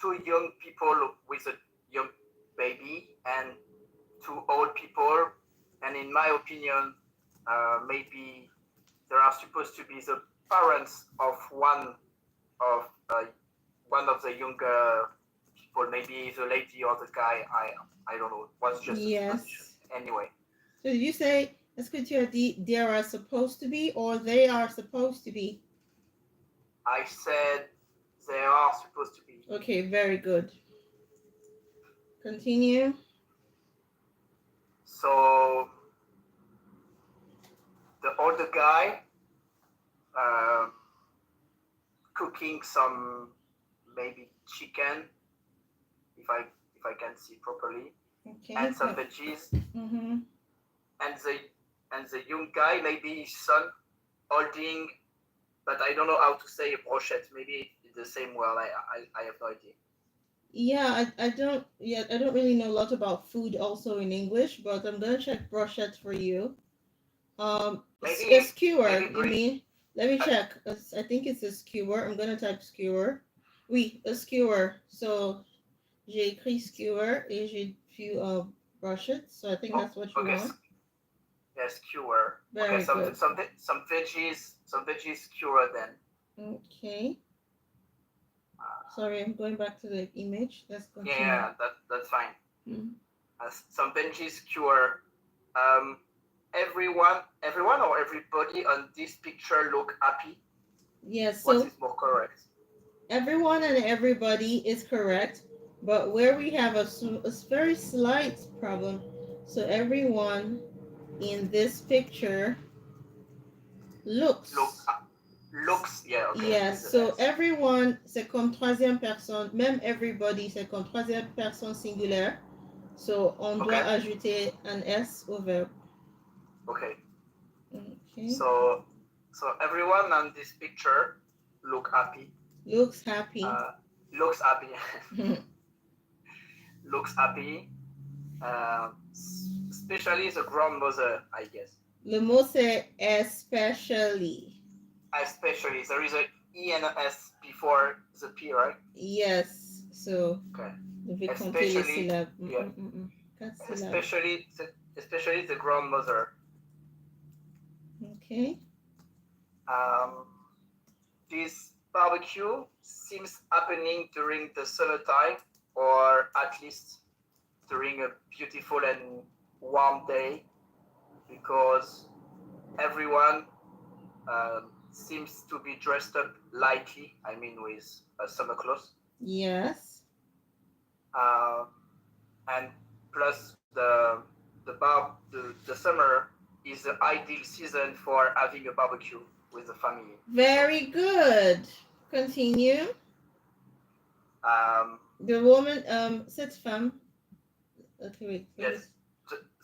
two young people with a young baby and two old people, and in my opinion, maybe they are supposed to be the parents of of uh, one of the younger people, maybe the lady or the guy. I don't know. It was just a supposition. Yes. Anyway, So did you say, est-ce que tu as dit they are supposed to be or they are supposed to be? I said they are supposed to be. Okay, very good. Continue. So the older guy um, cooking some maybe chicken, if I can see properly, Okay. and some veggies, Mm-hmm. and the young guy, maybe his son, holding, but I don't know how to say a brochette. Maybe it's the same word. I have no idea. Yeah, I don't really know a lot about food also in English, but I'm gonna check brochette for you. A Maybe skewer, maybe you bring. mean? Let me Uh, check. I think it's a skewer. I'm gonna type skewer. Oui, a skewer. So j'ai écrit skewer et j'ai vu brochette. So I think oh, that's what you okay. want. Yes, skewer. Okay, Very good. some veggies skewer then. Okay. Uh, Sorry, I'm going back to the image. Let's continue. yeah, that's fine. Mm. Some veggies skewer. Um, everyone or everybody on this picture look happy. Yes, What so is more correct? everyone and everybody is correct, but where we have a very slight problem. So everyone in this picture Look, looks. looks. Yeah, okay, with Yes, the so S. everyone, c'est comme troisième personne, même everybody, c'est comme troisième personne singulière. So on doit Okay, ajouter un S au verbe. okay. Okay. So everyone on this picture look happy. Looks happy. Uh, looks happy. Looks happy. Especially the grandmother, I guess. Le mot c'est especially. Especially there is a E and a S before the P, right? Yes. So, Okay. je vais compter les Especially, syllabes. yeah. 4 syllabes. Especially the grandmother. Okay. Um, this barbecue seems happening during the summertime, or at least during a beautiful and warm day, because everyone seems to be dressed up lightly. I mean, with summer clothes, Yes. uh, and plus the summer is the ideal season for having a barbecue with the family. So Very good. Continue. um, The woman, cette femme. Okay, wait. Let me. yes,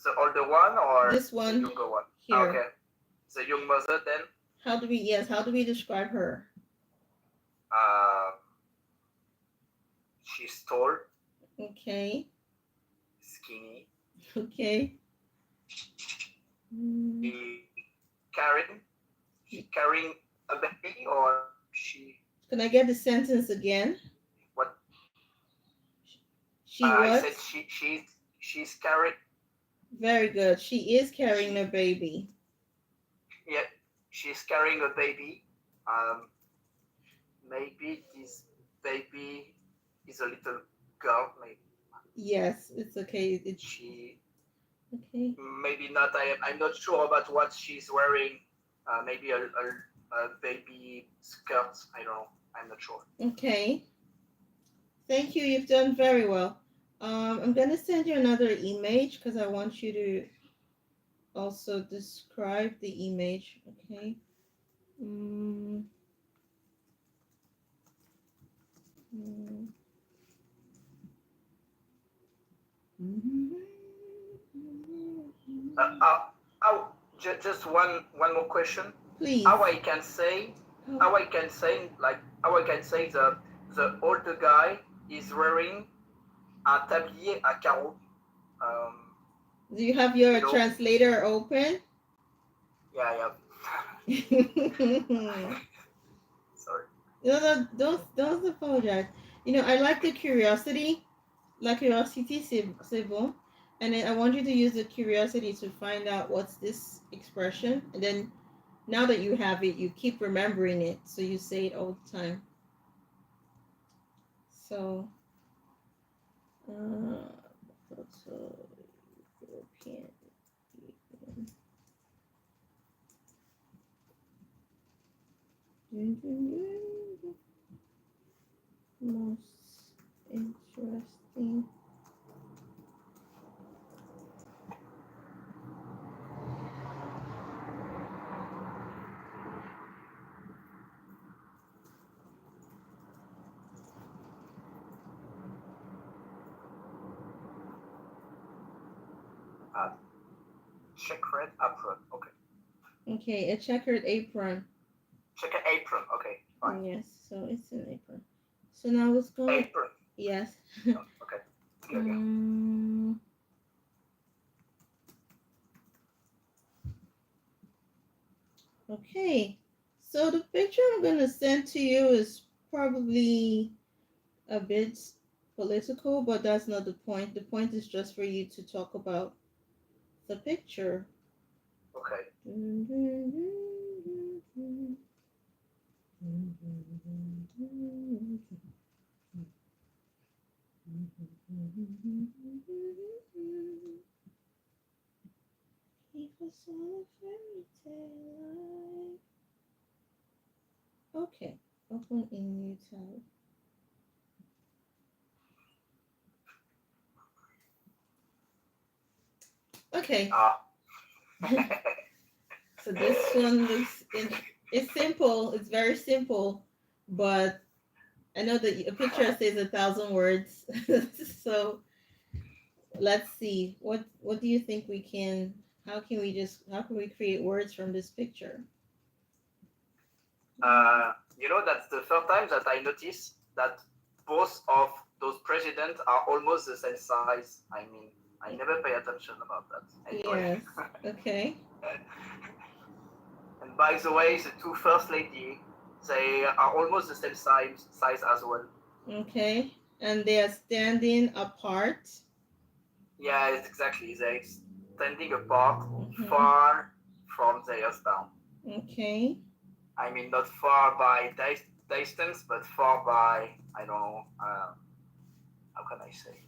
the older one or This the one younger one? here. Okay, the young mother then. How do we? Yes. How do we describe her? Uh, she's tall, Okay. skinny. Okay. Mm. She carrying she carrying a baby, or she Can I get the sentence again? what? She I what? said she's carrying. Very good. She is carrying She a baby. Yeah, she's carrying a baby. Um, maybe this baby is a little girl. Maybe Yes, it's okay. It's she, okay. maybe not. I'm not sure about what she's wearing. Maybe a baby skirt. I don't know. I'm not sure. Okay. Thank you. You've done very well. I'm gonna send you another image because I want you to also describe the image. Okay. Mm, mm, Uh, uh, just one more question. Please. How I can say how I can say the older guy is wearing un tablier à carreaux. Um, Do you have your you know, translator open? yeah. No, Sorry. don't apologize. I like the curiosity. La curiosité, c'est bon. And then I want you to use the curiosity to find out what's this expression. And then now that you have it, you keep remembering it. So you say it all the time. So, Proto European most interesting. Checkered apron. Okay. Okay, a checkered apron. Checkered apron. Okay. Fine. Yes, so it's an apron. So now let's go. Apron. Yes. Oh, okay. Okay. Okay. So the picture I'm gonna send to you is probably a bit political, but that's not the point. The point is just for you to talk about the picture. Okay. Keep us all a fairy tale life. Okay, open a new tab. Okay. So this one looks it's simple. It's very simple, but I know that a picture says 1,000 words. So let's see. What do you think we can? How can we create words from this picture? That's the first time that I noticed that both of those presidents are almost the same size. I mean, I never pay attention about that. Anyway. Yes. Okay. And by the way, the two first lady, they are almost the same size as well. Okay. And they are standing apart. Yeah, exactly. They're standing apart, far from their husband. Okay. I mean, not far by distance, but far by, I don't know, how can I say?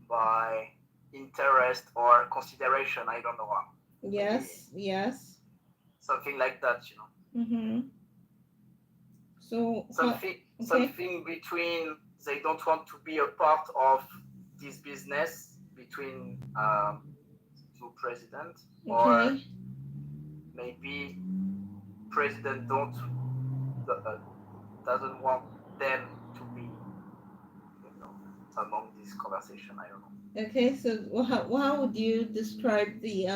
By interest or consideration, I don't know. Yes, yes. Something like that, So something between they don't want to be a part of this business between two presidents, or maybe president doesn't want them to be among this conversation. I don't know. Okay, so how would you describe the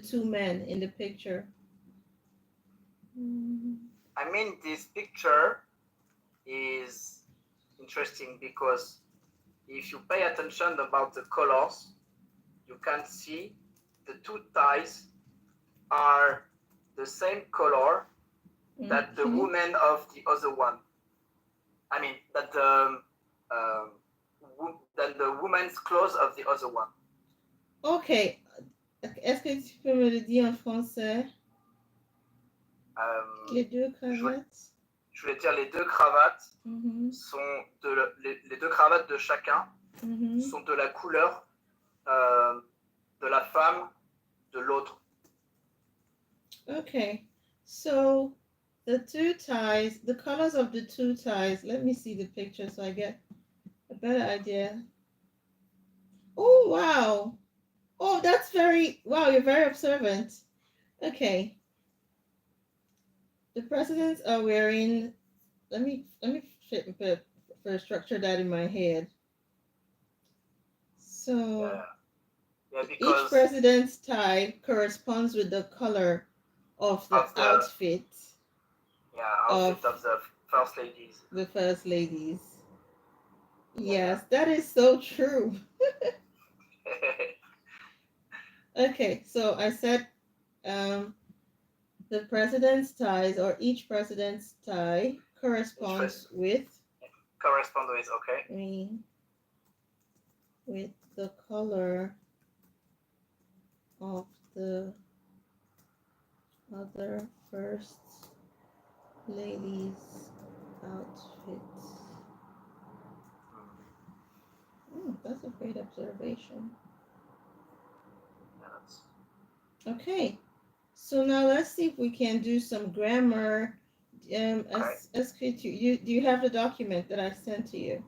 two men in the picture? I mean, this picture is interesting because if you pay attention about the colors, you can see the two ties are the same color that the woman of the other one. I mean, that the woman's clothes of the other one. Ok. Est-ce que tu peux me le dire en français? Les deux cravates. Je vais dire les deux cravates sont les deux cravates de chacun sont de la couleur de la femme de l'autre. Okay, so the two ties, the colors of the two ties. Let me see the picture so I get a better idea. Oh wow! Oh, that's wow. You're very observant. Okay. The presidents are wearing. Let me first structure that in my head. So each president's tie corresponds with the color of the outfit. Yeah, outfit of the first ladies. The first ladies. Yes, that is so true. Okay, so I said the president's ties, or each president's tie corresponds with correspond with, okay? With the color of the other first lady's outfit. That's a great observation. Yeah, that's... Okay, so now let's see if we can do some grammar. Do you have the document that I sent to you?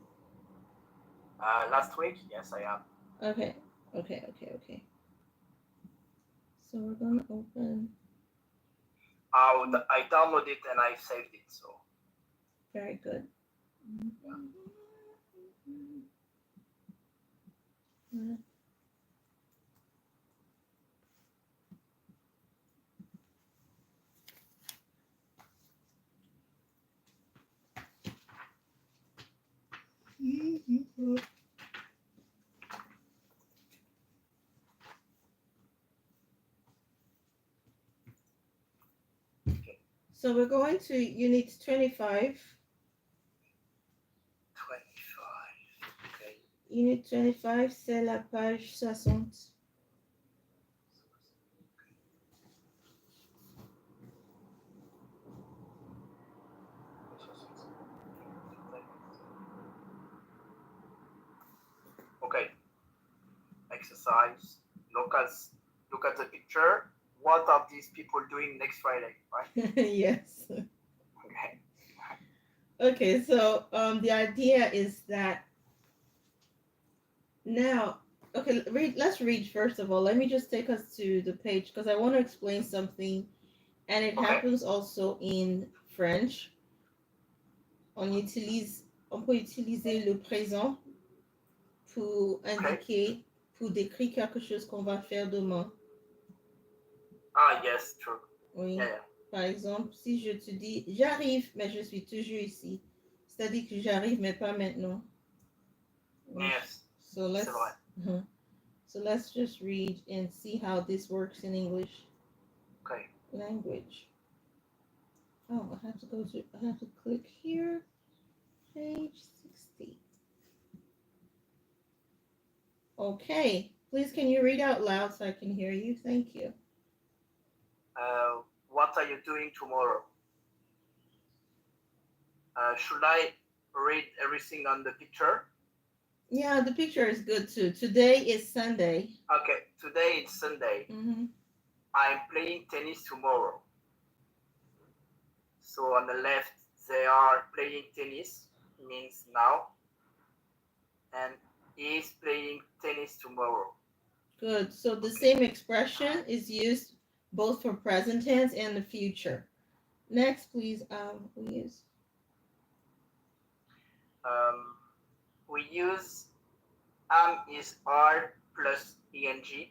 Last week, yes, I have. Okay. So we're gonna open. I downloaded it and I saved it, so. Very good. Yeah. So we're going to Unit 25. 25. Okay. Unit 25, c'est la page 60. Okay. Exercise. Look at the picture. What are these people doing next Friday, right? Yes. Okay. Okay, so the idea is that now, okay, let's read first of all. Let me just take us to the page because I want to explain something, and it happens also in French. On peut utiliser le présent pour indiquer, pour décrire quelque chose qu'on va faire demain. Ah, yes, true. Oui. Yeah. Par exemple, si je te dis j'arrive, mais je suis toujours ici, c'est-à-dire que j'arrive, mais pas maintenant. Yes. So let's just read and see how this works in English. Okay. Language. Oh, I have to click here. Page 60. Okay. Please, can you read out loud so I can hear you? Thank you. What are you doing tomorrow? Should I read everything on the picture? Yeah, the picture is good too. Today is Sunday. Okay, today is Sunday. Mm-hmm. I'm playing tennis tomorrow. So on the left, they are playing tennis, means now. And he is playing tennis tomorrow. Good. So the same expression is used both for present tense and the future. Next, please. We use am is are plus ing,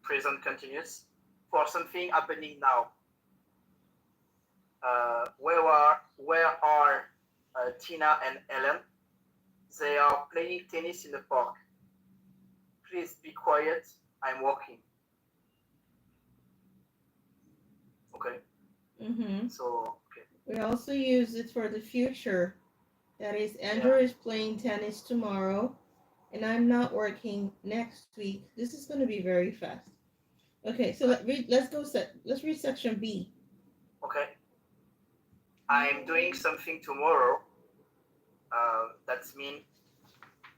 present continuous, for something happening now. Where are Tina and Ellen? They are playing tennis in the park. Please be quiet. I'm walking. Okay. Mm-hmm. So, okay. We also use it for the future. That is, Andrew is playing tennis tomorrow, and I'm not working next week. This is going to be very fast. Okay, so let's read section B. Okay. I'm doing something tomorrow. That means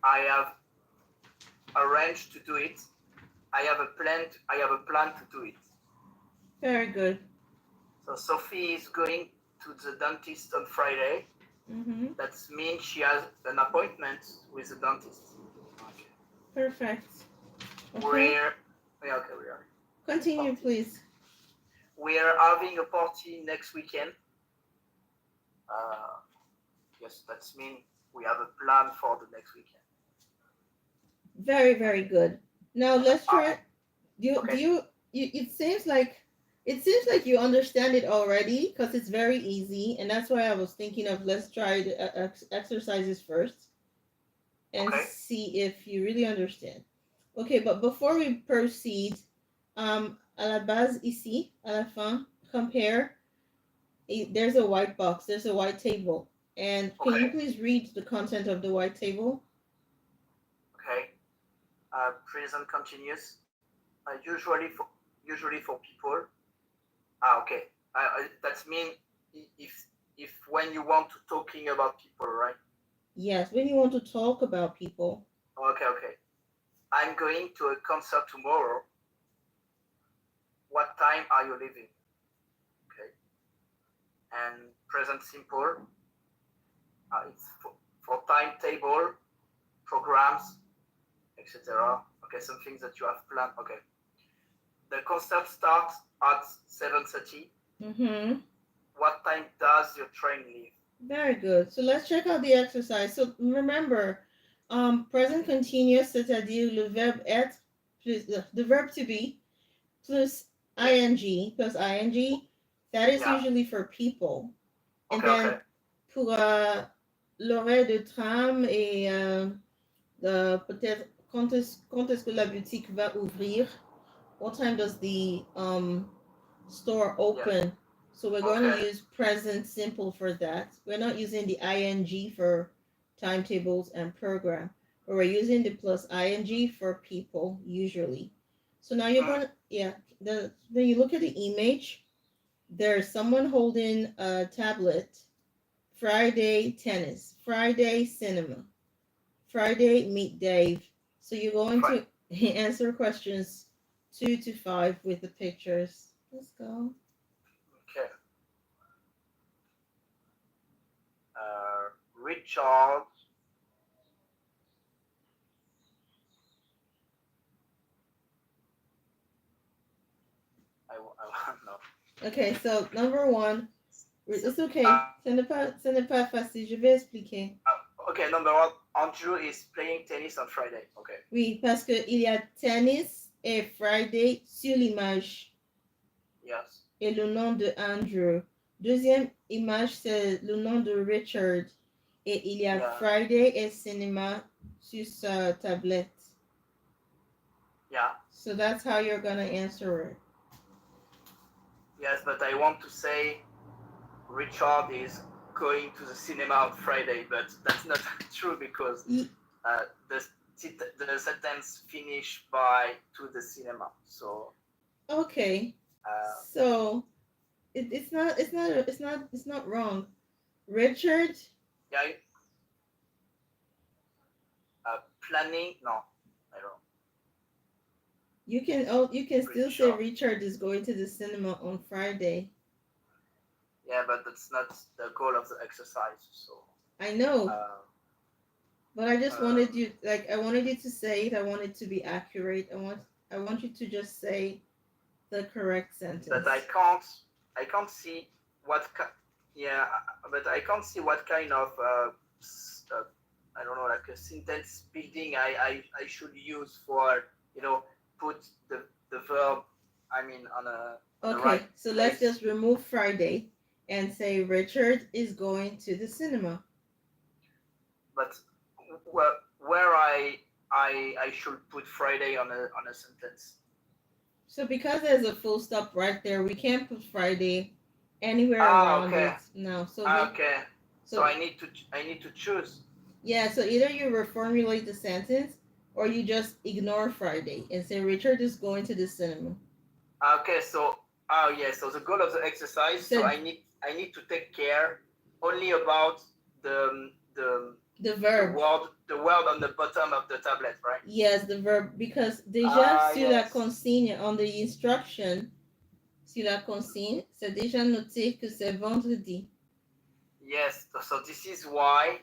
I have arranged to do it. I have a plan to do it. Very good. So Sophie is going to the dentist on Friday. Mm-hmm. That means she has an appointment with the dentist. Okay. Perfect. Okay. We are. Continue, please. We are having a party next weekend. Yes, that means we have a plan for the next weekend. Very, very good. Now let's try. It seems like you understand it already because it's very easy, and that's why I was thinking of let's try the exercises first and see if you really understand. Okay, but before we proceed, à la base ici, à la fin, compare. There's a white box. There's a white table, And can you Okay. please read the content of the white table? Okay. Present continuous. Usually for people. Okay. That means if when you want to talking about people, right? Yes, when you want to talk about people. Okay. Okay. I'm going to a concert tomorrow. What time are you leaving? Okay. And present simple. It's for timetable, programs, etc. Okay, some things that you have planned. Okay. The concert starts at 7:30. Mm-hmm. What time does your train leave? Very good. So let's check out the exercise. So remember, present continuous, c'est-à-dire le verbe être plus the verb to be plus Yeah. ing plus ing. That is Yeah. usually for people. And Okay. Okay. then pour l'horaire de tram et peut-être quand est-ce que la boutique va ouvrir? What time does the store Yeah. open? So we're going to Okay. use present simple for that. We're not using the ing for timetables and program, but we're using the plus ing for people usually. So now you're Mm. gonna when you look at the image, there's someone holding a tablet. Friday tennis, Friday cinema, Friday meet Dave. So you're going Fine. to answer questions 2 to 5 with the pictures. Let's go. Okay. Richard. I no. Okay, so number one, it's okay. Ce n'est pas facile. Je vais expliquer. Okay. Number one. Andrew is playing tennis on Friday. Okay. Oui, parce que il y a tennis et Friday sur l'image Yes. et le nom de Andrew. Deuxième image, c'est le nom de Richard. Et il y a Yeah. Friday et cinéma sur sa tablette. Yeah. So that's how you're gonna answer it. Yes, but I want to say Richard is going to the cinema on Friday, but that's not true because uh, the the sentence finish by to the cinema. So Okay. So it's not wrong. Richard, yeah, planning. No, I don't. you can still say Richard. Richard is going to the cinema on Friday. Yeah, but that's not the goal of the exercise. So I know, uh, but I just wanted you I wanted you to say it. I want it to be accurate. I want you to just say the correct sentence. but I can't see what. Yeah, but I can't see what kind of I don't know, like a sentence building I should use for put the verb. I mean on the Okay, right so let's place. just remove Friday and say Richard is going to the cinema. But where I should put Friday on a sentence. So because there's a full stop right there, we can't put Friday anywhere around Okay. it. No. Okay. So So I need to choose. yeah, so either you reformulate the sentence or you just ignore Friday and say Richard is going to the cinema. Okay. So yeah. So the goal of the exercise. So I need to take care only about the the the verb. the word on the bottom of the tablet, right? Yes, the verb, because déjà sur la Yes. consigne, on the instruction, sur la consigne, c'est déjà noté que c'est vendredi. Yes. So this is why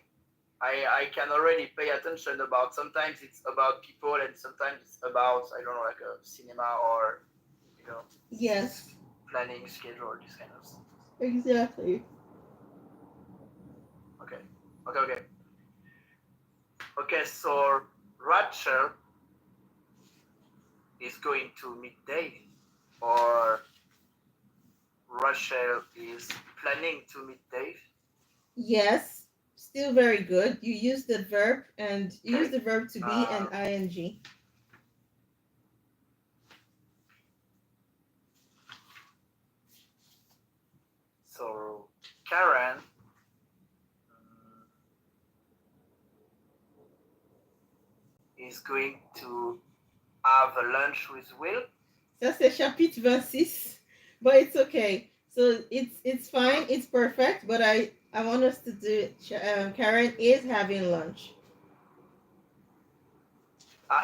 I can already pay attention about. Sometimes it's about people, and sometimes it's about I don't know, like a cinema or Yes, planning schedule, this kind of stuff. exactly. Okay. Okay. Okay. Okay. So Rachel is going to meet Dave, or Rachel is planning to meet Dave. Yes, still very good. You use the verb and you use the verb to be and ing. So Karen is going to have a lunch with Will. Ça, c'est chapitre 26. But it's okay. So it's fine. It's perfect. But I want us to do it. Karen is having lunch.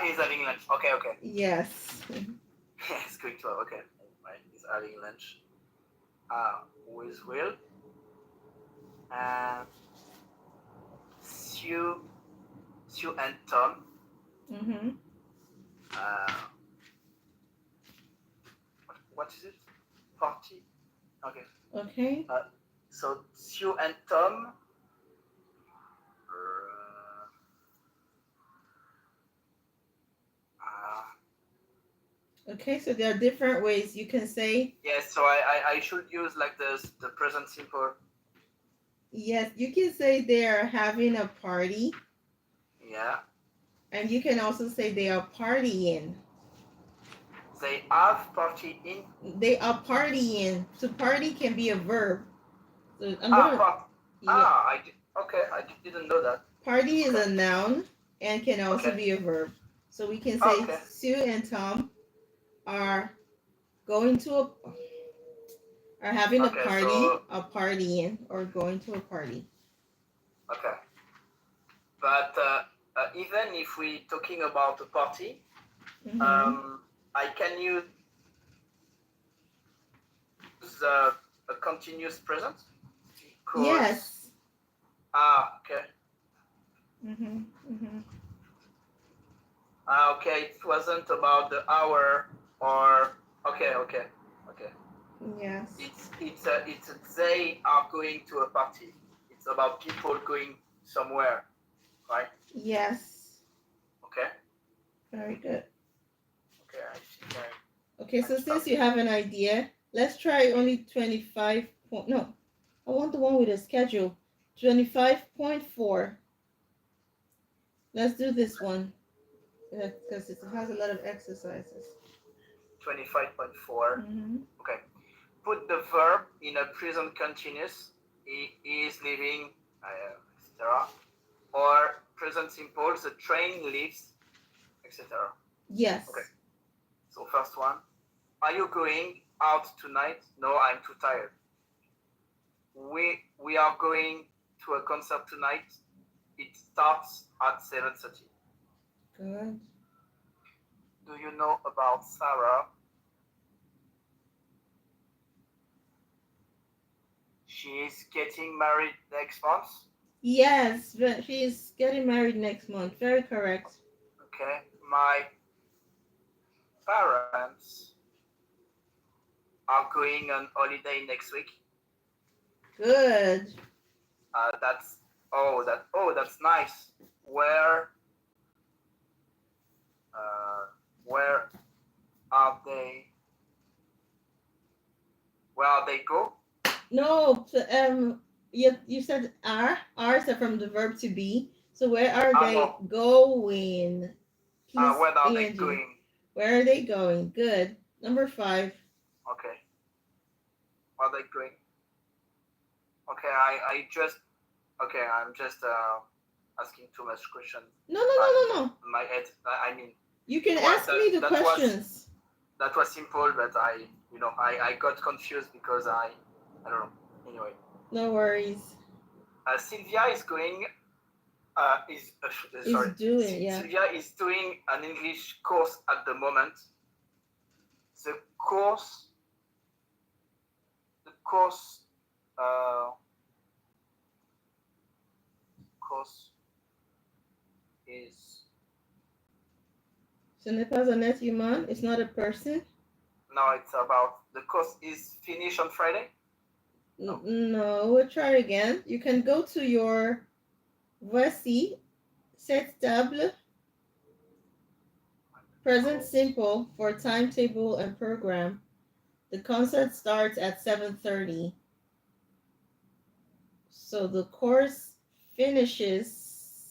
He's having lunch. Okay. Yes. He's going to okay. Right. He's having lunch with Will. And Sue and Tom. Mm-hmm. What is it? Party. Okay. Okay. So Sue and Tom. Okay, so there are different ways you can say. Yes, so I should use like the present simple. Yes, you can say they are having a party. Yeah. And you can also say they are partying. They have party in. They are partying. So party can be a verb. So I didn't know that. Party is a noun and can also be a verb. So we can say Sue and Tom are going to are having a party, so, a partying, or going to a party. Okay. But even if we're talking about a party, I can use a continuous present. Yes. Okay. Okay, it wasn't about the hour or okay. Yes. It's they are going to a party. It's about people going somewhere, right? Yes. Okay. Very good. Okay, I see. Okay, so since you have an idea, let's try only 25. No, I want the one with a schedule. 25.4. Let's do this one because it has a lot of exercises. 25.4. Okay. Put the verb in a present continuous. He is leaving, etc. Or present simple. The train leaves, etc. Yes. Okay. So first one. Are you going out tonight? No, I'm too tired. We are going to a concert tonight. It starts at 7:30. Good. Do you know about Sarah? She is getting married next month. Yes, but she's getting married next month. Very correct. Okay. My parents are going on holiday next week. Good. That's nice. Where are they? Where are they go? No, you said are. Are is from the verb to be. So where are they going? Where are they going? Where are they going? Good. Number 5. Okay. Where are they going? Okay, I'm just asking too much questions. No. My head. I mean. You can ask me the questions. That was simple, but I got confused because I don't know. Anyway. No worries. Sylvia is going. Sylvia is doing an English course at the moment. The course is. Ce n'est pas un être humain. It's not a person. No, it's about the course is finished on Friday. No, we'll try again. You can go to your voici cette table. Present simple for timetable and program. The concert starts at 7:30. So the course finishes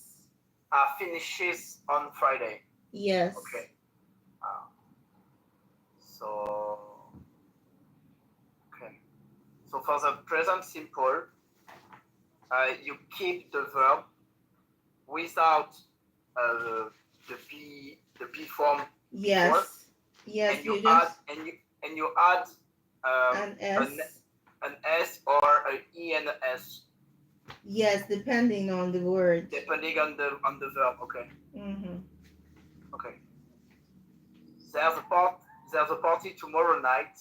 on Friday. Yes. Okay. So for the present simple, you keep the verb without the be the B form. Yes. Yes, And you you just add an S. an S or an E and an S. Yes, depending on the word. Depending on the verb. Okay. Mm-hmm. Okay. There's a party tomorrow night,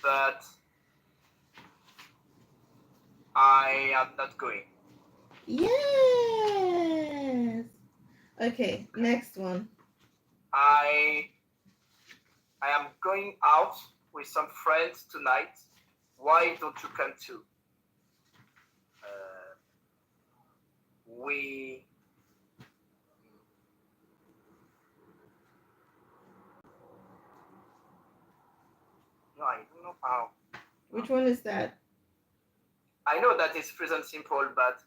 but I am not going. Yes. Okay, next one. I am going out with some friends tonight. Why don't you come too? We no, I don't know how. Which one is that? I know that it's present simple, but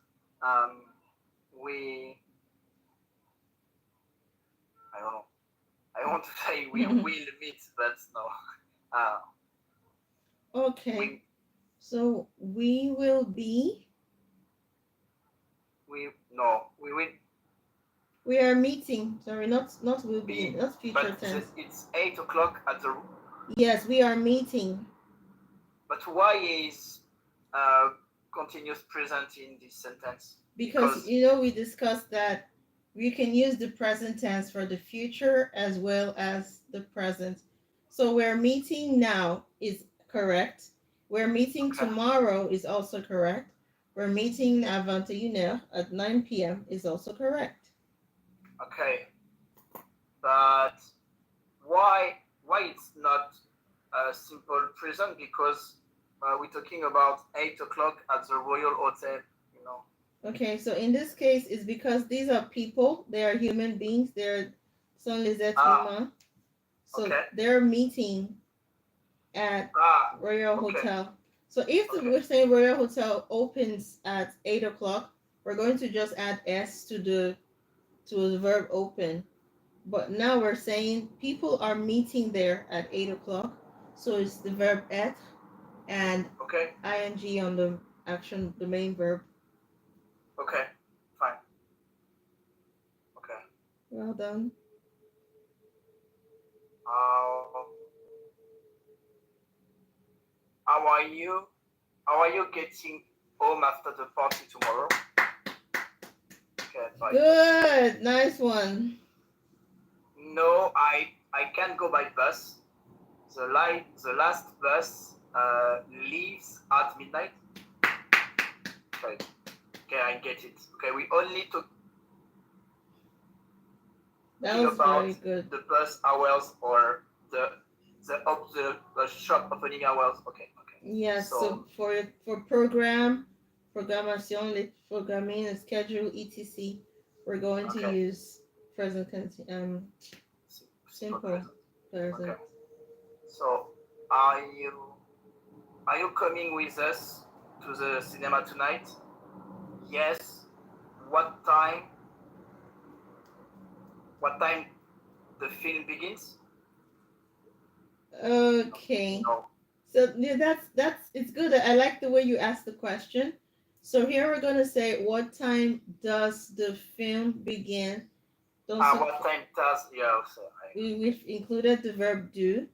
we I don't know. I want to say we will meet, but no. Okay. So we will be. We will. We are meeting. Sorry, not will be. Be, Not future but tense. it's 8 o'clock at the. Yes, we are meeting. But why is continuous present in this sentence? Because we discussed that we can use the present tense for the future as well as the present. So we're meeting now is correct. We're meeting tomorrow is also correct. We're meeting avant at 9 p.m. is also correct. Okay. But why it's not a simple present? Because we're talking about 8 o'clock at the Royal Hotel, Okay, so in this case, it's because these are people, they are human beings, they're sont les êtres humains. So they're meeting at Royal Hotel. So if we're saying Royal Hotel opens at 8 o'clock, we're going to just add S to the verb open. But now we're saying people are meeting there at 8 o'clock. So it's the verb être and ing on the action, the main verb. Okay, fine. Okay. Well done. How are you? How are you getting home after the party tomorrow? Okay, fine. Good, nice one. No, I can't go by bus. The last bus leaves at midnight. Okay, I get it. Okay, we only took. That was about very good. The bus hours or the shop opening hours. Okay. Yes. So for programmation, les programming, the schedule, etc. We're going to use present simple present. Okay. So are you coming with us to the cinema tonight? Yes. What time? What time the film begins? Okay. No. So yeah, that's it's good. I like the way you asked the question. So here we're gonna say, what time does the film begin? What time does we've included the verb do.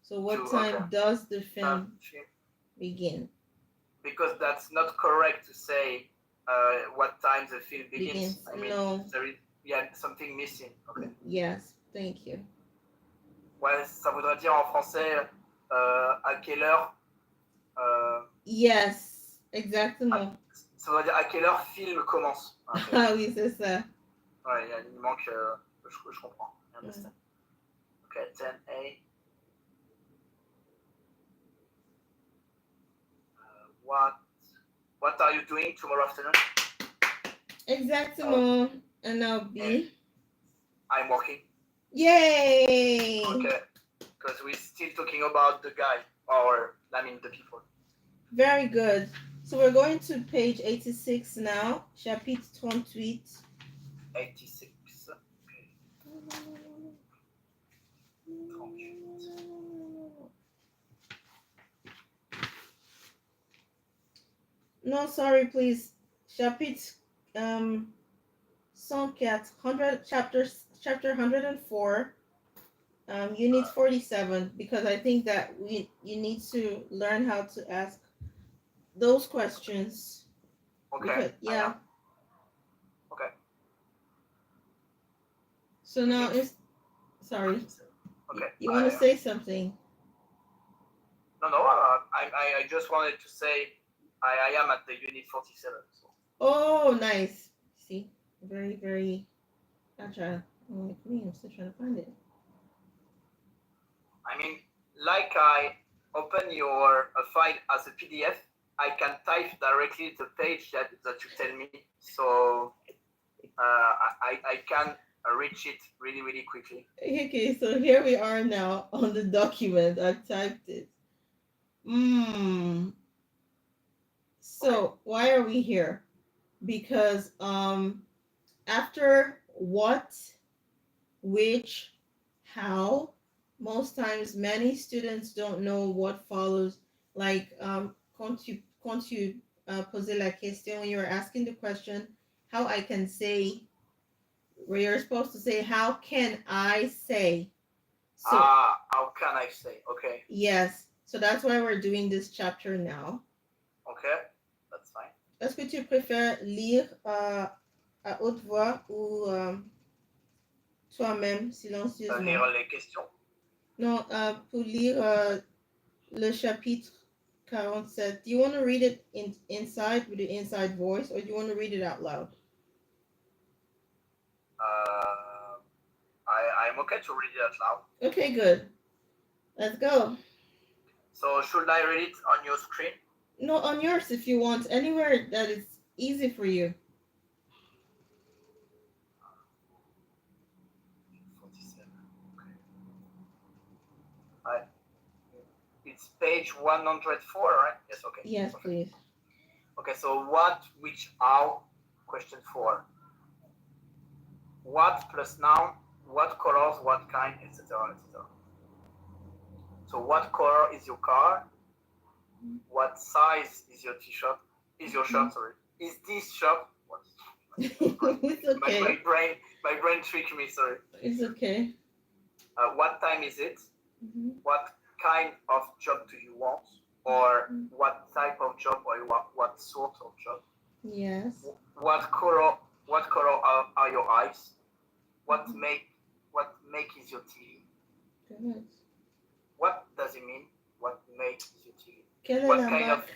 So what time does the film begin? Because that's not correct to say what time the film begins. I mean, no. There is something missing. Okay. Yes, thank you. Ouais, ça voudrait dire en français à quelle heure. Yes, exactement. Ça voudrait dire à quelle heure film commence. Okay. Ah oui, c'est ça. Ouais, il manque. Je comprends. Okay, 10A. What are you doing tomorrow afternoon? Exactement. And now B. I'm working. Yay! Okay. Because we're still talking about the guy, or I mean the people. Very good. So we're going to page 86 now. Chapitre 38. 86. Okay. 38. No, sorry, please. Chapitre 104, chapter chapter 104, unit 47, because I think that you need to learn how to ask those questions. Okay. Because, I yeah. am. Okay. So now Unit it's sorry. 47. Okay. You want to say something? No. I just wanted to say I am at the unit 47. So. Oh, nice. See, very, very agile. Oh, like me, I'm still trying to find it. I mean, like I open your file as a PDF, I can type directly the page that you tell me. So I can reach it really, really quickly. Okay, so here we are now on the document. I've typed it. So why are we here? Because after what, which, how, most times many students don't know what follows. Like quand tu poser la question, when you're asking the question, how I can say, where you're supposed to say, how can I say? So How can I say? Okay. yes, so that's why we're doing this chapter now. Okay, that's fine. Est-ce que tu préfères lire à haute voix ou toi-même silencieusement? Lire les questions. Non, pour lire le chapitre 47. Do you want to read it inside with the inside voice, or do you want to read it out loud? I'm okay to read it out loud. Okay, good. Let's go. So should I read it on your screen? No, on yours if you want. Anywhere that is easy for you. 47. Okay. It's page 104, right? Yes, okay. Yes, okay. please. Okay, so what, which, how, question 4. What plus noun, what colors, what kind, etc., etc. So what color is your car? What size is your t-shirt? Is your shirt, sorry. Is this shirt? What? It's okay. My brain tricked me, sorry. It's okay. What time is it? What kind of job do you want? Or what type of job, or what sort of job? Yes. What color are your eyes? What make is your TV? Good. What does it mean? What make is your TV? Quelle What est la kind marque? of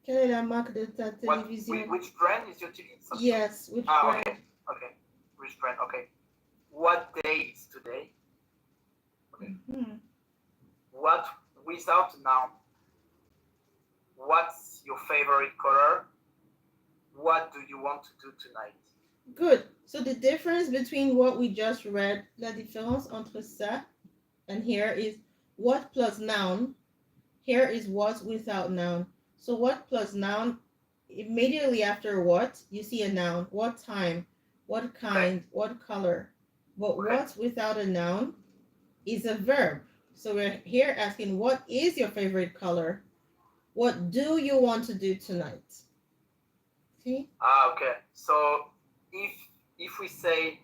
Quelle est la marque de ta télévision? which brand is your TV? Yes, which brand? Okay. Which brand? Okay. What day is today? Okay. What without noun? What's your favorite color? What do you want to do tonight? Good. So the difference between what we just read, la différence entre ça and here is what plus noun. Here is what without noun. So what plus noun, immediately after what, you see a noun. What time, what kind, what color. But what's without a noun is a verb. So we're here asking, what is your favorite color? What do you want to do tonight? See? Okay. So if we say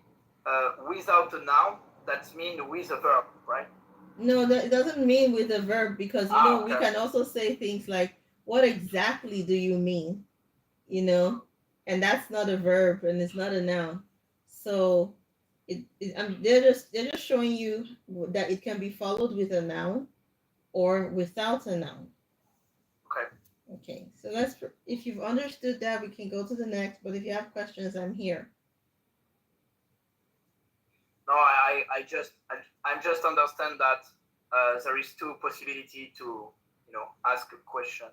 without a noun, that means with a verb, right? No, that doesn't mean with a verb, because we can also say things like, what exactly do you mean? And that's not a verb and it's not a noun. So they're just showing you that it can be followed with a noun or without a noun. Okay, so if you've understood that, we can go to the next, but if you have questions, I'm here. No, I just understand that there is two possibility to ask a question.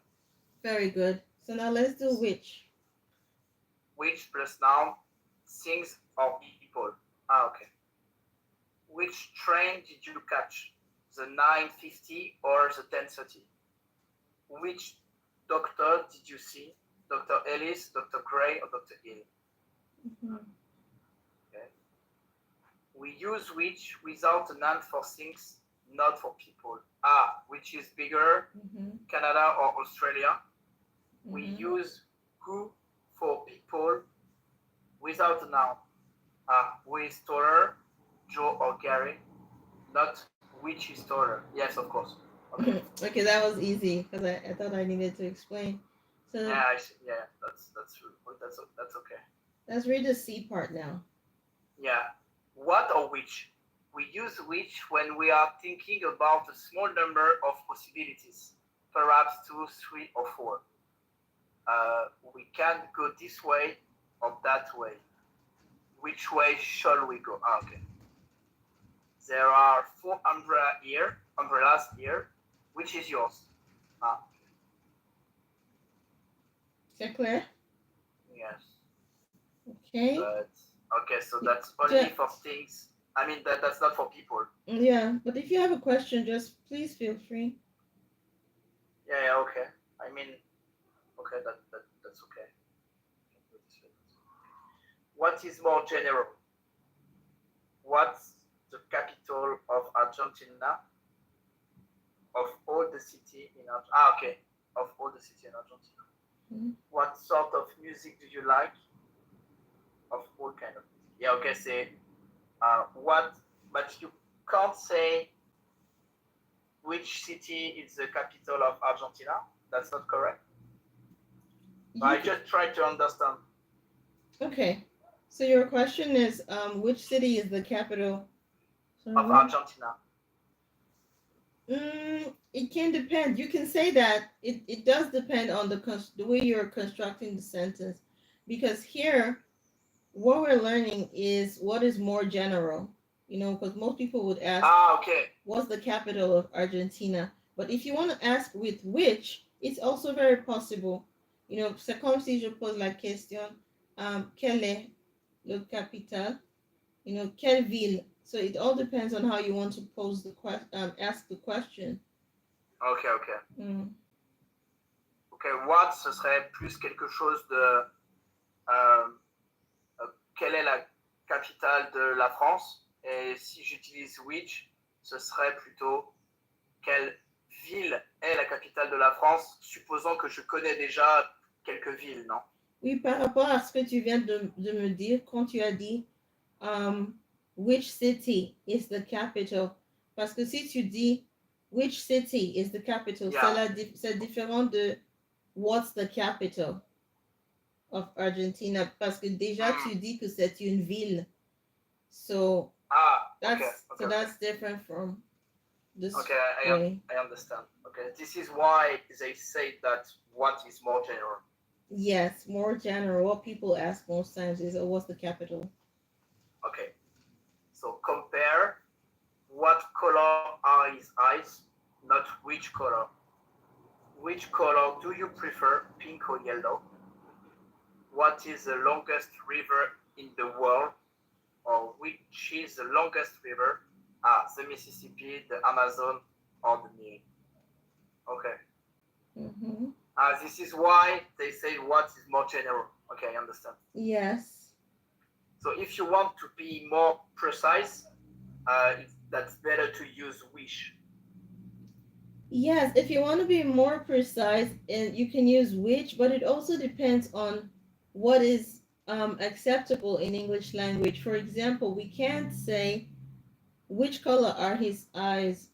Very good. So now let's do which. Which plus noun, things or people. Okay. Which train did you catch? The 9:50 or the 10:30? Which doctor did you see? Dr. Ellis, Dr. Gray, or Dr. Hill? Okay. We use which without a noun for things, not for people. Which is bigger, Canada or Australia? We use who for people without a noun. who is taller, Joe or Gary, not which is taller. Yes, of course. Okay. Okay, that was easy because I thought I needed to explain. So Yeah, I see. Yeah, that's true. But that's okay. let's read the C part now. Yeah. What or which? We use which when we are thinking about a small number of possibilities, perhaps two, three, or four. We can go this way or that way. Which way shall we go? Ah, okay. There are four umbrellas here. Which is yours? Ah, Is that clear? yes. Okay. But okay, so that's only Ju- for things. I mean that's not for people. Yeah, but if you have a question, just please feel free. Yeah, yeah, okay. I mean, okay, that's okay. What is more general? What's the capital of Argentina? Of all the city in Argentina? Ah, okay. Of all the city in Argentina. Mhm. What sort of music do you like? Of all kind of music. Yeah, okay. Say what, but you can't say which city is the capital of Argentina. That's not correct. You I can, just try to understand. okay. So your question is, which city is the capital? Sorry, Of what? Argentina. It can depend. You can say that it does depend on the way you're constructing the sentence, because here what we're learning is what is more general. Because most people would ask, Ah, okay. what's the capital of Argentina? But if you want to ask with which, it's also very possible. C'est comme si je pose la question, quel est le capital? Quelle ville? So it all depends on how you want to pose the question, ask the question. Ok, ok. Mm. Ok, what, ce serait plus quelque chose de... euh, quelle est la capitale de la France? Et si j'utilise which, ce serait plutôt quelle ville est la capitale de la France, supposant que je connais déjà quelques villes, non? Oui, par rapport à ce que tu viens de me dire, quand tu as dit which city is the capital, parce que si tu dis which city is the capital, Yeah. c'est différent de what's the capital of Argentina, parce que déjà tu dis que c'est une ville. So okay, that's different from this okay, way. I understand. Okay, this is why they say that what is more general. Yes, more general. What people ask most times is, oh, what's the capital? Okay, so compare what color are his eyes, not which color. Which color do you prefer, pink or yellow? What is the longest river in the world? Or which is the longest river? The Mississippi, the Amazon, or the Nile. Okay. Mm-hmm. This is why they say what is more general. Okay, I understand. Yes. So if you want to be more precise, that's better to use wish. Yes, if you want to be more precise, and you can use which, but it also depends on what is acceptable in English language. For example, we can't say which color are his eyes.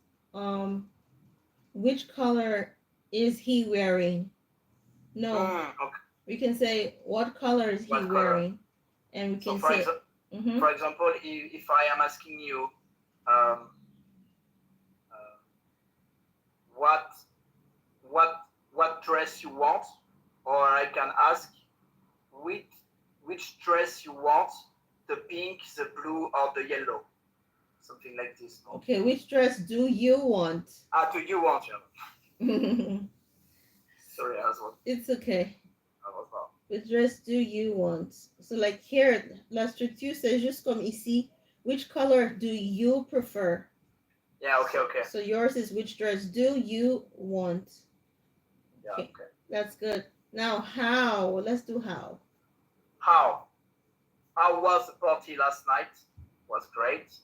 Which color is he wearing? No, Okay. we can say what color is he What color? wearing, and we So can for, say. Mm-hmm. for example, if I am asking you, um, uh, what what dress you want, or I can ask which which dress you want, the pink, the blue, or the yellow, something like this. No? Okay, which dress do you want? Do you want? Sorry, I was wrong. It's okay. I was wrong. Which dress do you want? So like here, la structure c'est juste comme ici. Which color do you prefer? Yeah, okay, okay. So yours is which dress do you want? Yeah, okay. That's good. Now how? Let's do how. How was the party last night? Was great.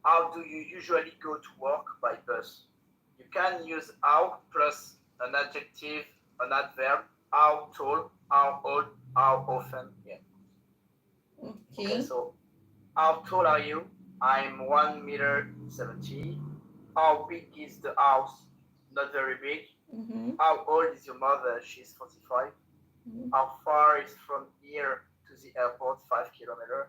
How do you usually go to work? By bus. You can use how plus an adjective, an adverb. How tall, how old, how often. Yeah. Okay. So How tall are you? I'm 1 meter 70. How big is the house? Not very big. Mm-hmm. How old is your mother? She's 45. Mm-hmm. How far is from here to the airport? 5 kilometers.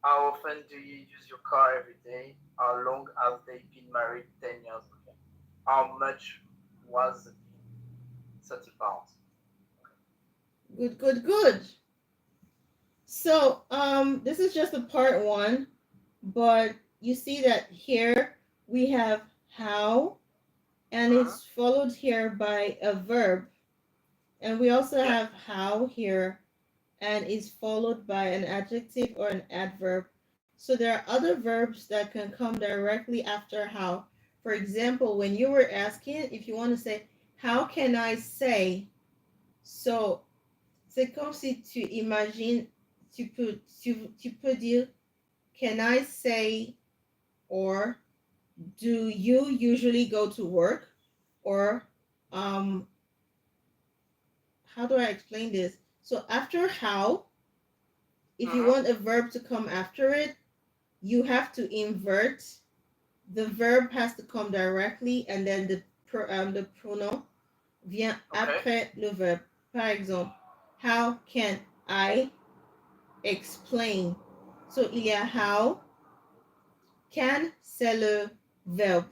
How often do you use your car every day? How long have they been married? 10 years. Okay. How much was the bill? 30 pounds. Good, good, good. So, this is just a part one, but you see that here we have how, and Uh-huh. it's followed here by a verb, and we also Yeah. have how here, and is followed by an adjective or an adverb. So there are other verbs that can come directly after how. For example, when you were asking if you want to say, how can I say? So, c'est comme si tu imagines, tu peux dire, can I say, or do you usually go to work? Or, um, how do I explain this? So after how, if you Uh-huh. want a verb to come after it, you have to invert. The verb has to come directly, and then the pronom vient Okay. après le verbe. Par exemple, how can I explain? So il y a how, can, c'est le verbe.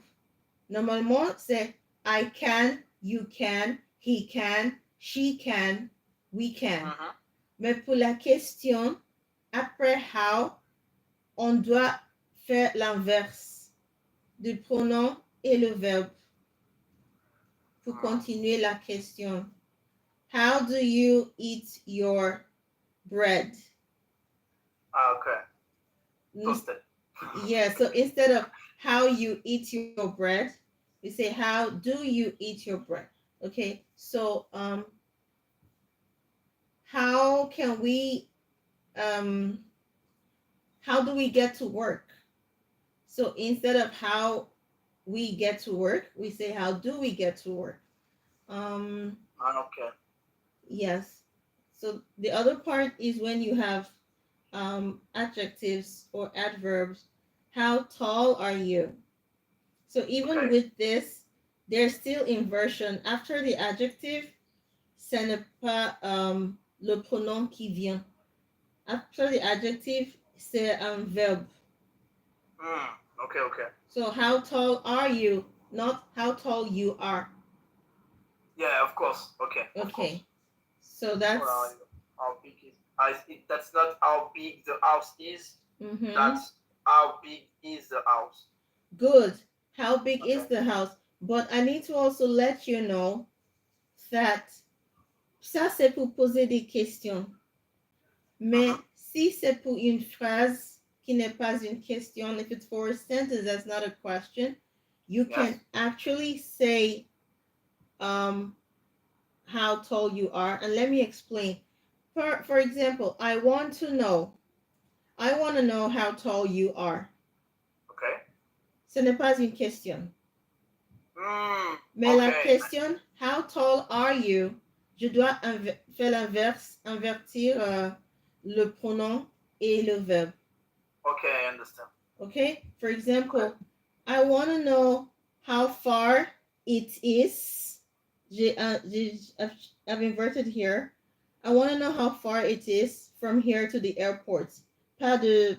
Normalement, c'est I can, you can, he can, she can, we can. Uh-huh. Mais pour la question, après how, on doit faire l'inverse du pronom et le verbe pour continuer la question. How do you eat your bread? Okay. Toasted. Yeah, so instead of how you eat your bread, we say how do you eat your bread? Okay, so how can we um how do we get to work? So instead of how we get to work, we say how do we get to work? Um Okay. yes. So the other part is when you have adjectives or adverbs. How tall are you? So even Okay. with this, there's still inversion. After the adjective, ce n'est pas le pronom qui vient. After the adjective, c'est un verbe. Okay. Okay. So how tall are you? Not how tall you are. Yeah, of course. Okay, of course. Okay. So Well, that's how big is that's not how big the house is. mm-hmm. That's how big is the house. Good. How big is Okay. the house? But I need to also let you know that ça c'est pour poser des questions. Uh-huh. Mais si c'est pour une phrase qui n'est pas une question, if it's for a sentence that's not a question, you Yes. can actually say how tall you are. And let me explain. For example, I want to know how tall you are. Okay. Ce n'est pas une question. Mais la Okay. question, how tall are you? Je dois faire l'inverse, invertir le pronom et le verbe. Okay, I understand. Okay? For Okay. example, I want to know how far it is. I've inverted here. I want to know how far it is from here to the airport. Pas de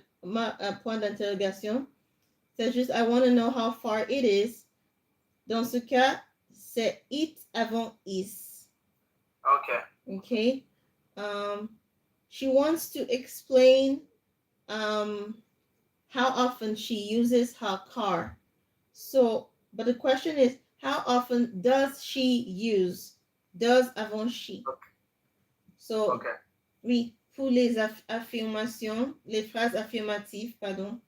point d'interrogation. C'est juste, I want to know how far it is. Dans ce cas, c'est it avant is. Okay. Okay? She wants to explain how often she uses her car. So, but the question is, how often does she use? Does avant she. Okay. So, Okay. oui, pour les affirmations, les phrases affirmatives, pardon,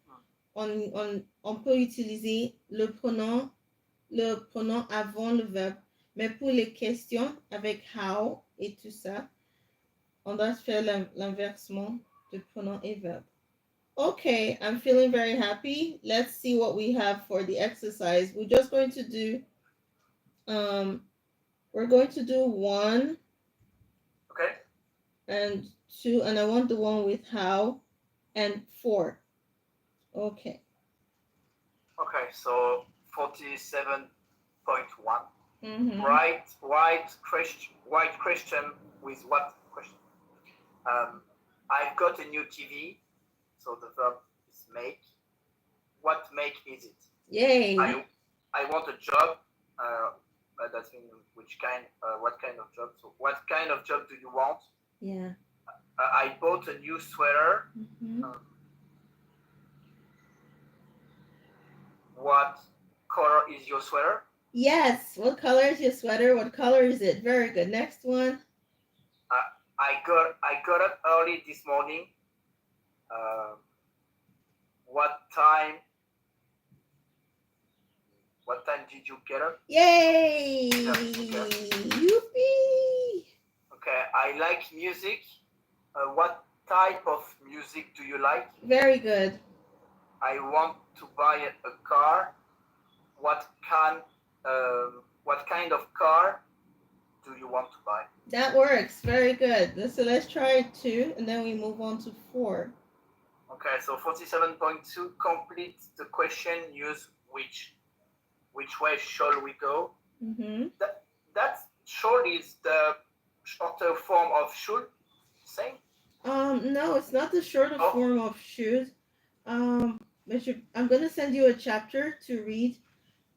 on peut utiliser le pronom avant le verbe. Mais pour les questions avec how et tout ça, on doit faire l'inversement de pronom et verbe. Okay, I'm feeling very happy. Let's see what we have for the exercise. We're just going to do we're going to do 1 Okay. and 2, and I want the one with how, and 4. Okay. Okay, so 47.1. Mm-hmm. White Christian with what question? I've got a new TV, so the verb is make. What make is it? Yay. I want a job. That means what kind of job? So what kind of job do you want? Yeah. I bought a new sweater. Mm-hmm. What color is your sweater? Yes. What color is your sweater? What color is it? Very good. Next one. I got up early this morning. Uh, what time? What time did you get up? Yay! Yeah, okay. Yippee! Okay, I like music. What type of music do you like? Very good. I want to buy a car. What kind of car do you want to buy? That works. Very good. So let's try 2, and then we move on to 4. Okay, so 47.2, complete the question, use which. Which way shall we go? Mm-hmm. That shall is the shorter form of should, same? No, it's not the shorter Oh. form of should. But I'm gonna send you a chapter to read.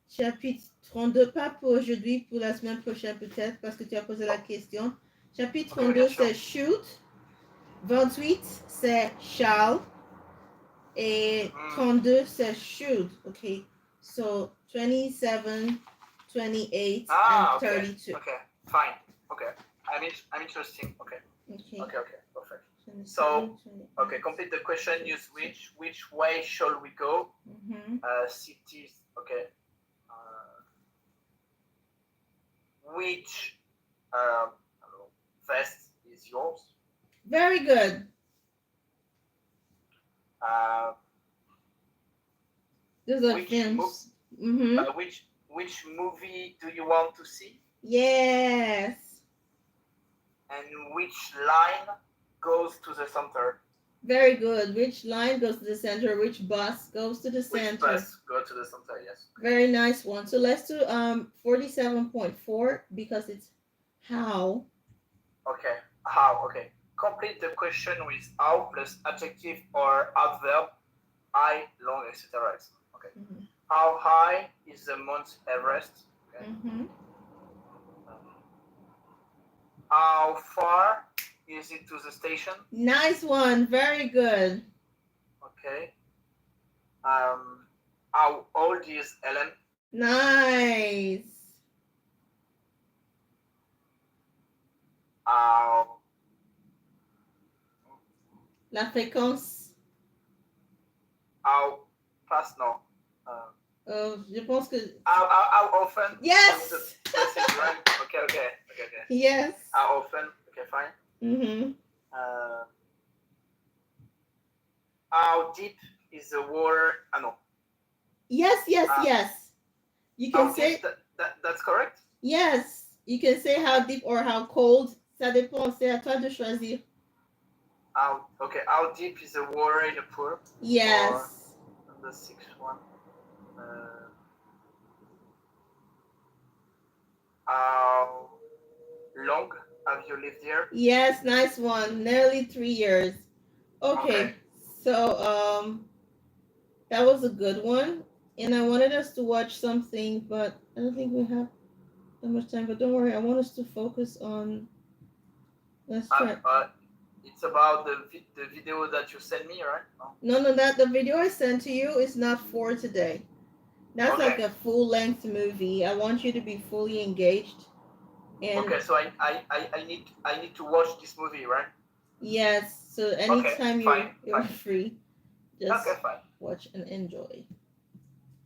Chapitre 32, pas pour aujourd'hui, pour la semaine prochaine peut-être, parce que tu as posé la question. Chapitre Okay, 32, bien sûr. c'est shoot. 28, c'est shall. Et 32, c'est should. Okay. So 27, 28, and 32. Okay, fine. Okay, I'm interesting. Okay, Okay. perfect. 27, So, 28. okay, complete the question. Use which way shall we go? Mm-hmm. Cities. Okay. Which vest is yours? Very good. Those are films. Mm-hmm. Which movie do you want to see? Yes. And which line goes to the center? Very good. Which line goes to the center? Which bus goes to the center? Which bus goes to the center? Yes. Very nice one. So let's do 47.4 because it's how. Okay. How? Okay. Complete the question with how plus adjective or adverb, high, long, etc. Okay. Mm-hmm. How high is the Mount Everest? Okay. Mm-hmm. How far is it to the station? Nice one. Very good. Okay. How old is Ellen? Nice. La fréquence. How fast? No. Je pense que. How often? Yes. Okay. Yes. How often? Okay, fine. Mm-hmm. How deep is the water? No. Yes. You can say that's correct. Yes, you can say how deep or how cold. Ça dépend. C'est à toi de choisir. How deep is the water in the pool? Yes. Or the sixth one. How long have you lived here? Yes, nice one. Nearly 3 years. Okay. So that was a good one. And I wanted us to watch something, but I don't think we have that much time. But don't worry, I want us to focus on. Let's try. It's about the video that you sent me, right? No, that the video I sent to you is not for today. That's like a full-length movie. I want you to be fully engaged. And okay, so I need to watch this movie, right? Yes. So anytime you're free, just watch and enjoy.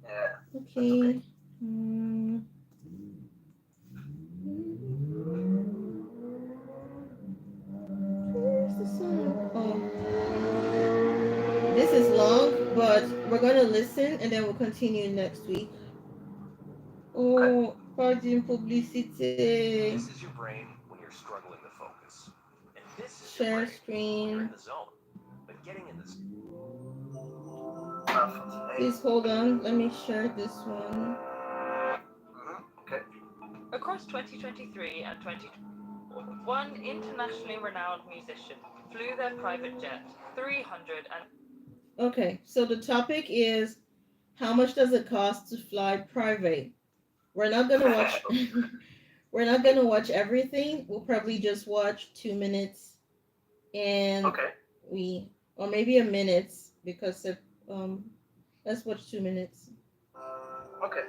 Yeah. Okay. Where's the song? Oh. This is long, but we're gonna listen and then we'll continue next week. Oh, pardon publicité. This is your brain when you're struggling to focus. And this is Share your brain screen. when you're in the zone. But getting in the 48. Please hold on. Let me share this one. Okay. Across 2023 and 2024, one internationally renowned musician flew their private jet 300 and Okay, so the topic is how much does it cost to fly private? We're not gonna watch. We're not gonna watch everything. We'll probably just watch 2 minutes, and Okay. or maybe a minute because if, let's watch 2 minutes. Okay.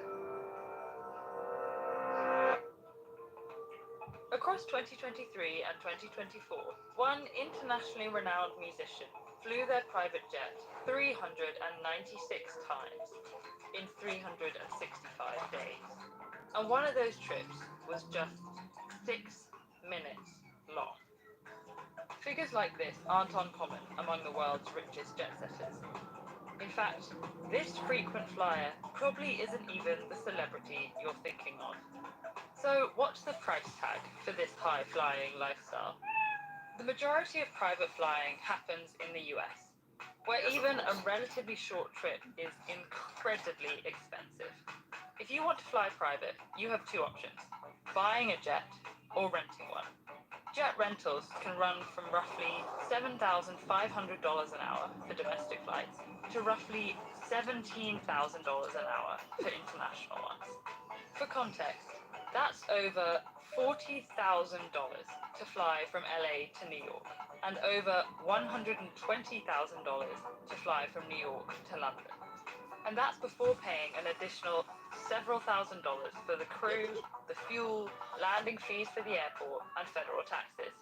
Across 2023 and 2024, one internationally renowned musician flew their private jet 396 times in 365 days. And one of those trips was just 6 minutes long. Figures like this aren't uncommon among the world's richest jet setters. In fact, this frequent flyer probably isn't even the celebrity you're thinking of. So what's the price tag for this high-flying lifestyle? The majority of private flying happens in the US, where even a relatively short trip is incredibly expensive. If you want to fly private, you have two options: buying a jet or renting one. Jet rentals can run from roughly $7,500 an hour for domestic flights to roughly $17,000 an hour for international ones. For context, that's over $40,000 to fly from LA to New York, and over $120,000 to fly from New York to London. And that's before paying an additional several $1,000s for the crew, the fuel, landing fees for the airport, and federal taxes.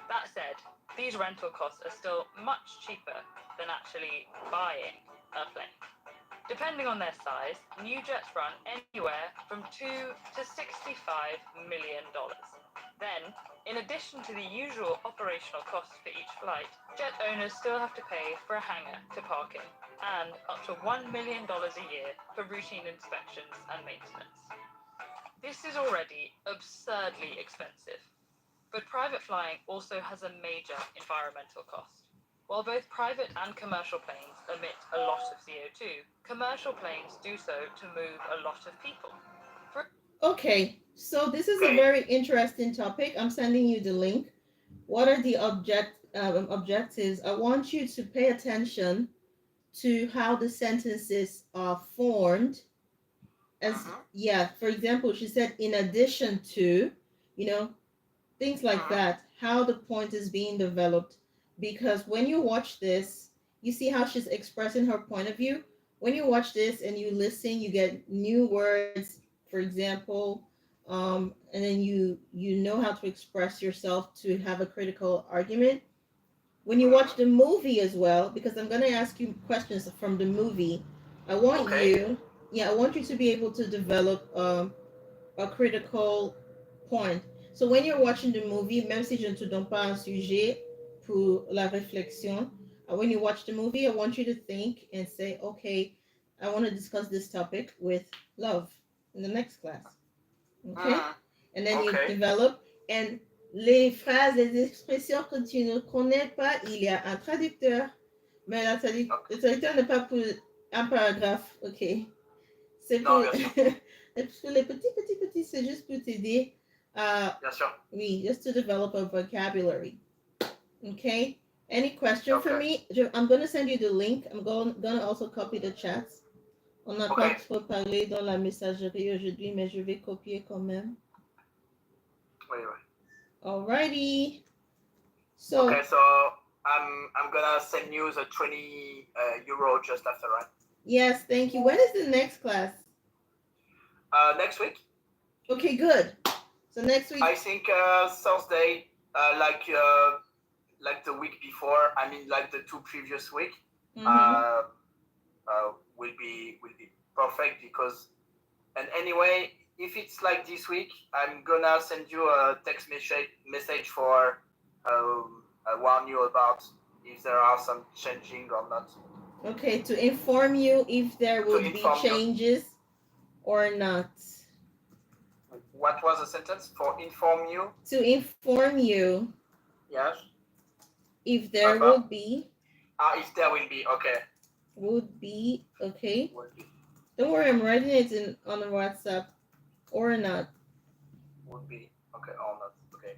That said, these rental costs are still much cheaper than actually buying a plane. Depending on their size, new jets run anywhere from $2 to $65 million. Then, in addition to the usual operational costs for each flight, jet owners still have to pay for a hangar to park in, and up to $1 million a year for routine inspections and maintenance. This is already absurdly expensive. But private flying also has a major environmental cost. While both private and commercial planes emit a lot of CO2, commercial planes do so to move a lot of people. Okay, so this is a very interesting topic. I'm sending you the link. What are the objectives? I want you to pay attention to how the sentences are formed. As yeah, for example, she said in addition to, things like that, how the point is being developed. Because when you watch this, you see how she's expressing her point of view. When you watch this and you listen, you get new words, for example, and then you know how to express yourself to have a critical argument. When you watch the movie as well, because I'm going to ask you questions from the movie, I want you to be able to develop a critical point. So when you're watching the movie, même si je ne te donne pas un sujet pour la réflexion, when you watch the movie, I want you to think and say, okay, I want to discuss this topic with Love in the next class. Okay? And then you develop, and les phrases, les expressions que tu ne connais pas, il y a un traducteur, mais le traducteur n'est pas pour un paragraphe, ok? C'est pour, pour les petits, c'est juste pour t'aider à, oui, just to develop a vocabulary. Okay? Any question for me? I'm going to send you the link. I'm going to also copy the chats. On n'a pas trop parlé dans la messagerie aujourd'hui, mais je vais copier quand même. Alrighty. So. Okay, so I'm gonna send you the 20 euro just after, right? Yes, thank you. When is the next class? Next week. Okay, good. So next week. I think Thursday, like the week before. I mean, like the 2 previous week. Will be perfect because, and anyway, if it's like this week, I'm gonna send you a text message for warn you about if there are some changing or not. Okay, to inform you if there will be changes or not. What was the sentence? For inform you? To inform you. Yes. If there will be. If there will be, okay. Would be okay. Would be. Don't worry, I'm writing it in on the WhatsApp or not. Would be. Okay, or not. Okay.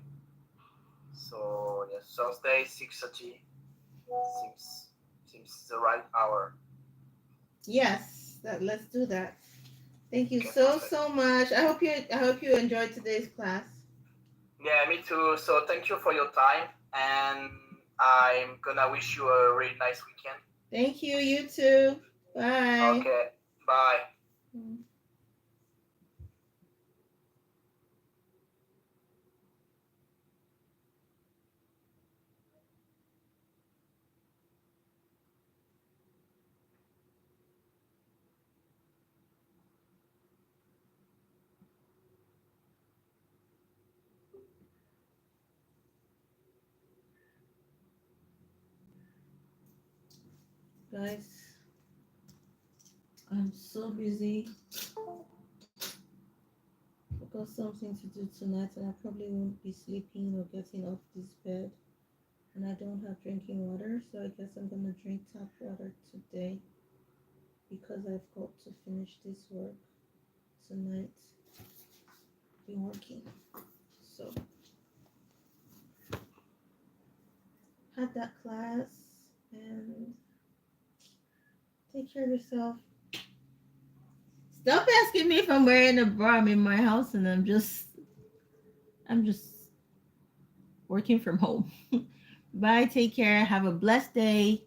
So yes, Thursday 6:30 seems the right hour. Yes, let's do that. Thank you Okay, so perfect. much. I hope you enjoyed today's class. Yeah, me too. So thank you for your time, and I'm gonna wish you a really nice weekend. Thank you. You too. Bye. Okay, bye. Guys, I'm so busy. I've got something to do tonight, and I probably won't be sleeping or getting off this bed. And I don't have drinking water, so I guess I'm gonna drink tap water today because I've got to finish this work tonight. Be working. So had that class and take care of yourself. Stop asking me if I'm wearing a bra. I'm in my house and I'm just working from home. Bye, take care, have a blessed day.